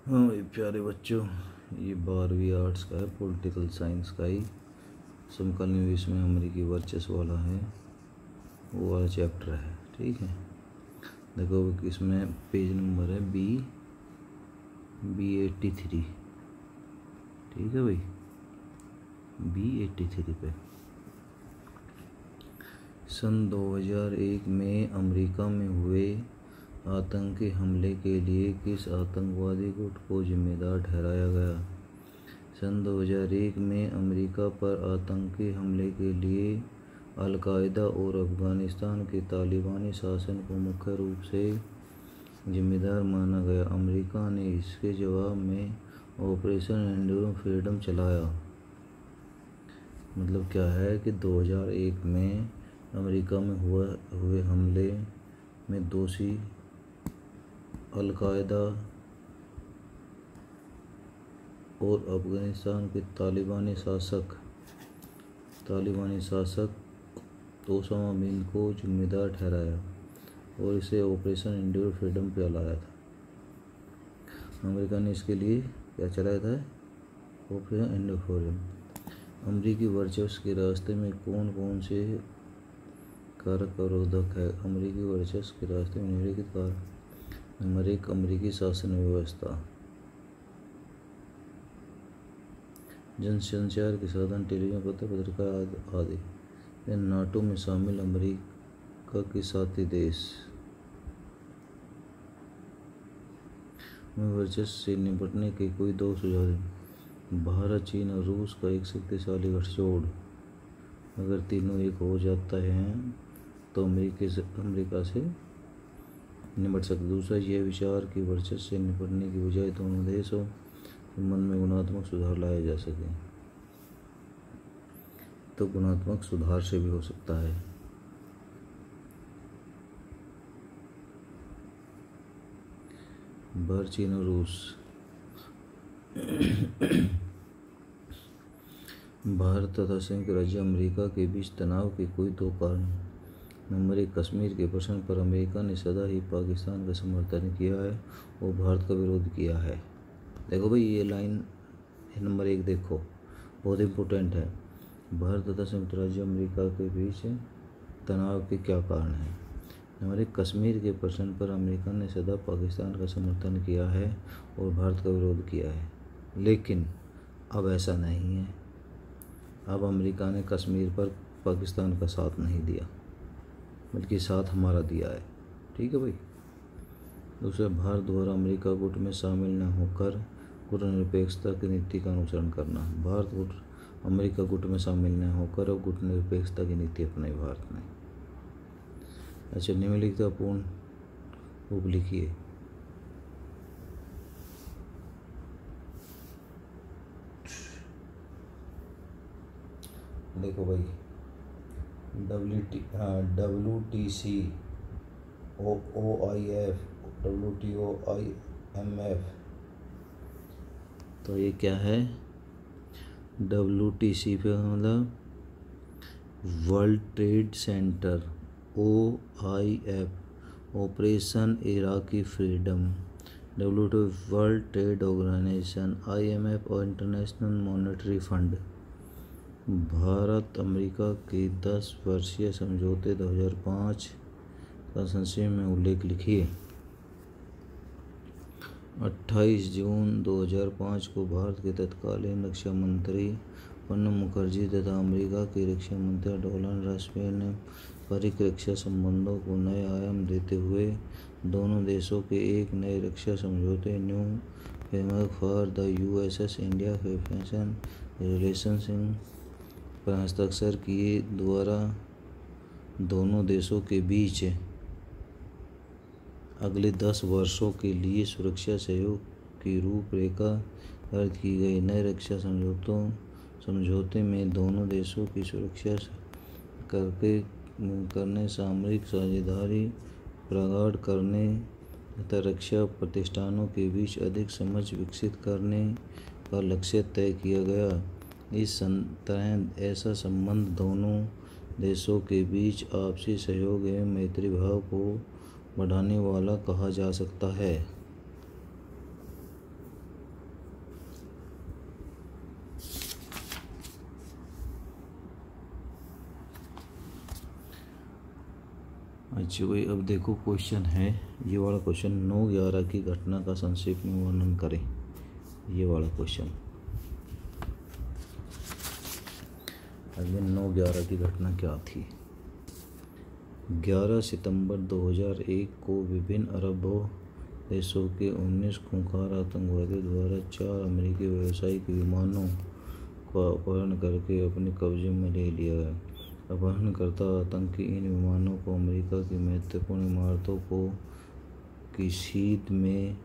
हाँ भाई प्यारे बच्चों, ये 12वीं आर्ट्स का है, पॉलिटिकल साइंस का ही समकालीन विश्व में अमेरिकी वर्चस्व वाला है, वो वाला चैप्टर है। ठीक है, देखो इसमें पेज नंबर है B83। ठीक है भाई, B83 पे सन 2001 में अमेरिका में हुए आतंकी हमले के लिए किस आतंकवादी गुट को जिम्मेदार ठहराया गया? सन 2001 में अमेरिका पर आतंकी हमले के लिए अल-कायदा और अफ़गानिस्तान के तालिबानी शासन को मुख्य रूप से जिम्मेदार माना गया। अमेरिका ने इसके जवाब में ऑपरेशन एंड्यूरेंस फ्रीडम चलाया। मतलब क्या है कि 2001 में अमेरिका में हुए हमले में दोषी अल-कायदा और अफ़गानिस्तान के तालिबानी शासक ओसामा बिन को जिम्मेदार ठहराया और इसे ऑपरेशन एंड्यूरेंस फ्रीडम पे लाया था। अमेरिका ने इसके लिए क्या चलाया था? Operation endurance freedom. अमेरिकी वर्चस्व के रास्ते में कौन कौन से कारक अवरोधक है? अमेरिकी वर्चस्व के रास्ते में निम्नलिखित कारक। नंबर 1, अमेरिकी शासन व्यवस्था, जनसंचार के साधन, टेलीविजन, पत्र पत्रिका आदि। नाटो में शामिल अमेरिका के साथी देश में वर्चस्व से निपटने के कोई 2 सुझाव दें। भारत, चीन और रूस का एक शक्तिशाली गठजोड़। अगर तीनों एक हो जाता है तो अमेरिका से निपट सकते। दूसरा, यह विचार कि वर्चस्व से निपटने की बजाय दोनों देशों के मन में गुणात्मक सुधार लाया जा सके, तो गुणात्मक सुधार से भी हो सकता है। भारत, चीन और रूस। भारत तथा संयुक्त राज्य अमेरिका के बीच तनाव के कोई 2 कारण। नंबर 1, कश्मीर के प्रश्न पर अमेरिका ने सदा ही पाकिस्तान का समर्थन किया है और भारत का विरोध किया है। देखो भाई, ये लाइन नंबर 1 देखो, बहुत इम्पोर्टेंट है। भारत तथा संयुक्त राज्य अमेरिका के बीच तनाव के क्या कारण हैं? नंबर 1, कश्मीर के प्रश्न पर अमेरिका ने सदा पाकिस्तान का समर्थन किया है और भारत का विरोध किया है। लेकिन अब ऐसा नहीं है। अब अमेरिका ने कश्मीर पर पाकिस्तान का साथ नहीं दिया, बल्कि साथ हमारा दिया है। ठीक है भाई। दूसरा, भारत द्वारा अमेरिका गुट में शामिल न होकर गुटनिरपेक्षता की नीति का अनुसरण करना। अमेरिका गुट में शामिल न होकर और गुटनिरपेक्षता की नीति अपनाई भारत ने। अच्छा, निम्नलिखित पूर्ण रूप लिखिए। देखो भाई, WTC, OIF, WTO, IMF। तो ये क्या है? WTC पे मतलब world trade centre, OIF operation Iraqi freedom, WTO world trade organisation, IMF और international monetary fund. Bharat America के 10 वर्षीय समझौते 2005 का संक्षेप में उल्लेख लिखिए। 28 जून 2005 को भारत के तत्कालीन रक्षा मंत्री प्रणब मुखर्जी तथा अमेरिका के रक्षा मंत्री डोनाल्ड रम्सफेल्ड ने परिरक्षा संबंधों को नए आयाम देते हुए दोनों देशों के एक नए रक्षा समझौते new framework for the USS India defence relations पर हस्ताक्षर किए, द्वारा दोनों देशों के बीच अगले 10 वर्षों के लिए सुरक्षा सहयोग की रूपरेखा तैयार की गई। नए रक्षा समझौते में दोनों देशों की सुरक्षा करने, सामरिक साझेदारी प्रगाढ़ करने तथा रक्षा प्रतिष्ठानों के बीच अधिक समझ विकसित करने का लक्ष्य तय किया गया। इस तरह ऐसा संबंध दोनों देशों के बीच आपसी सहयोग एवं मैत्री भाव को बढ़ाने वाला कहा जा सकता है। अच्छा भाई, अब देखो क्वेश्चन है ये वाला क्वेश्चन, 9/11 की घटना का संक्षेप में वर्णन करें। ये वाला क्वेश्चन, अगले 9/11 की घटना क्या थी। 11 सितंबर 2001 को विभिन्न अरब देशों के 19 खूंखार आतंकवादियों द्वारा 4 अमेरिकी व्यावसायिक विमानों का अपहरण करके अपने कब्जे में ले लिया गया। अपहरणकर्ता आतंकी इन विमानों को अमेरिका की महत्वपूर्ण इमारतों को की सीध में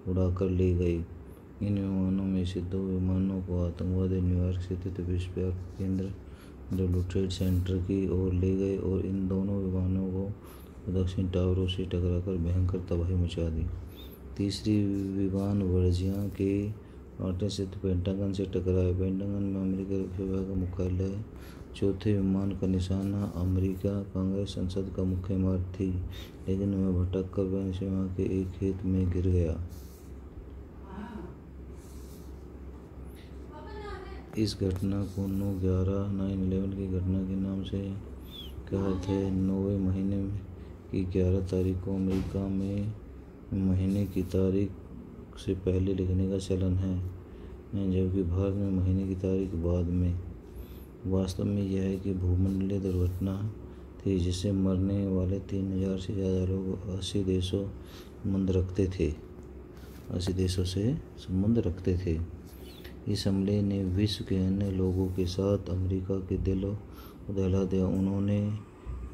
उड़ाकर ले गए। इन विमानों में से 2 विमानों को आतंकवादी न्यूयॉर्क स्थित विश्व व्यापार केंद्र वर्ल्ड ट्रेड सेंटर की ओर ले गए और इन दोनों विमानों को दक्षिण टावरों से टकराकर भयंकर तबाही मचा दी। तीसरी विमान वर्जिनिया के आर्टिन स्थित पेंटागन से टकराया। पेंटागन में अमेरिकी रक्षा विभाग का मुख्यालय है। चौथे विमान का निशाना अमेरिका कांग्रेस संसद का मुख्य इमारत थी, लेकिन वह भटक कर पेंसिल्वेनिया के एक खेत में गिर गया। इस घटना को 9/11 की घटना के नाम से कहते हैं। 9वें महीने की 11 तारीख को अमेरिका में महीने की तारीख से पहले लिखने का चलन है, जबकि भारत में महीने की तारीख बाद में। वास्तव में यह है कि भूमंडलीय दुर्घटना थी जिससे मरने वाले 3000 से ज़्यादा लोग 80 देशों संबंध रखते थे। इस हमले ने विश्व के अन्य लोगों के साथ अमेरिका के दिलों को दहला दिया। उन्होंने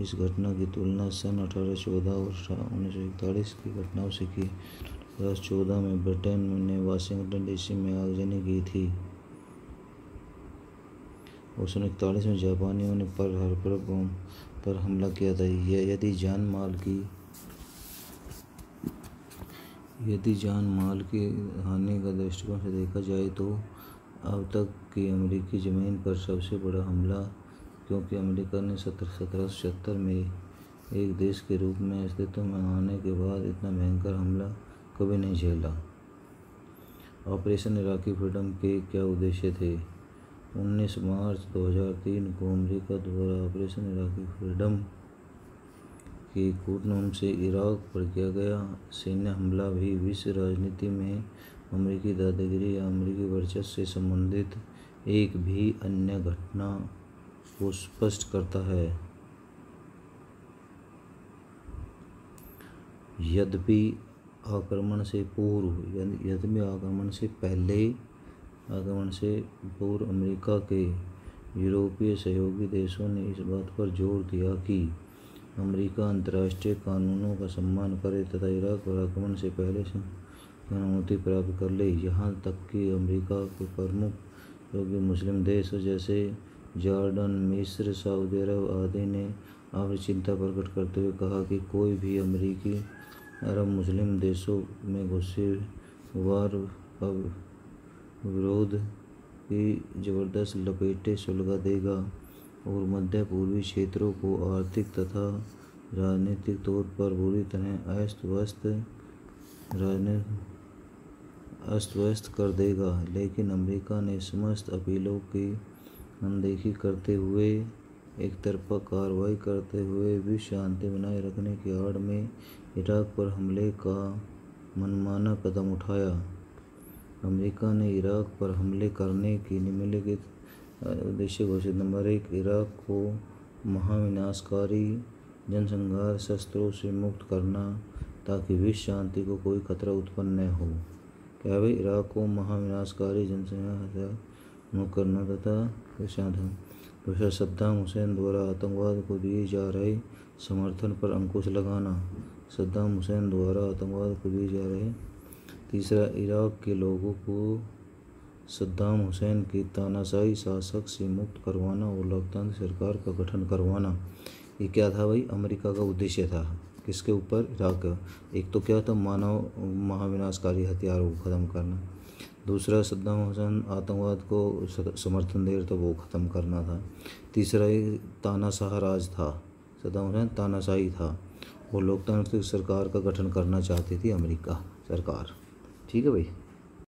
इस घटना की तुलना सन 1814 और 1941 की घटनाओं से की। 2014 में ब्रिटेन ने वाशिंगटन डीसी में आगजनी की थी और 1941 में जापानियों ने पर्ल हार्बर बम पर हमला किया था। यदि जान माल की हानि का दृष्टिकोण से देखा जाए तो अब तक की अमेरिकी ज़मीन पर सबसे बड़ा हमला, क्योंकि अमेरिका ने 1776 में एक देश के रूप में अस्तित्व में आने के बाद इतना भयंकर हमला कभी नहीं झेला। ऑपरेशन इराकी फ्रीडम के क्या उद्देश्य थे। 19 मार्च 2003 को अमेरिका द्वारा ऑपरेशन इराकी फ्रीडम की कूटनीति से इराक पर किया गया सैन्य हमला भी विश्व राजनीति में अमेरिकी दादागिरी या अमेरिकी वर्चस्व से संबंधित एक भी अन्य घटना को स्पष्ट करता है। यद्यपि आक्रमण से पूर्व अमेरिका के यूरोपीय सहयोगी देशों ने इस बात पर जोर दिया कि अमेरिका अंतर्राष्ट्रीय कानूनों का सम्मान करे तथा इराक पर आक्रमण से पहले अनुमति प्राप्त कर ले। यहाँ तक कि अमेरिका के प्रमुख सहयोगी मुस्लिम देश जैसे जॉर्डन, मिस्र, सऊदी अरब आदि ने अपनी चिंता प्रकट करते हुए कहा कि कोई भी अमेरिकी अरब मुस्लिम देशों में घुसे वार विरोध की जबरदस्त लपेटें सुलगा देगा और मध्य पूर्वी क्षेत्रों को आर्थिक तथा राजनीतिक तौर पर बुरी तरह अस्त व्यस्त कर देगा। लेकिन अमेरिका ने समस्त अपीलों की अनदेखी करते हुए एकतरफा कार्रवाई करते हुए विश्व शांति बनाए रखने की आड़ में इराक पर हमले का मनमाना कदम उठाया। अमेरिका ने इराक पर हमले करने की निम्नलिखित उद्देश्य घोषित। नंबर 1, इराक को महाविनाशकारी जनसंहार शस्त्रों से मुक्त करना ताकि विश्व शांति को कोई खतरा उत्पन्न न हो। क्या भाई, इराक को महाविनाशकारी जनसंहार मुक्त करना तथा शांति। दूसरा, सद्दाम हुसैन द्वारा आतंकवाद को दिए जा रहे समर्थन पर अंकुश लगाना। तीसरा, इराक के लोगों को सद्दाम हुसैन की तानाशाही शासक से मुक्त करवाना और लोकतांत्रिक सरकार का गठन करवाना। ये क्या था भाई, अमेरिका का उद्देश्य था। किसके ऊपर, इराक का। एक तो क्या था, महाविनाशकारी हथियारों को ख़त्म करना। दूसरा, सद्दाम हुसैन आतंकवाद को समर्थन दे रहे तो वो ख़त्म करना था। तीसरा, तानाशाह राज था, सद्दाम हुसैन तानाशाही था और लोकतांत्रिक सरकार का गठन करना चाहती थी अमेरिका सरकार। ठीक है भाई।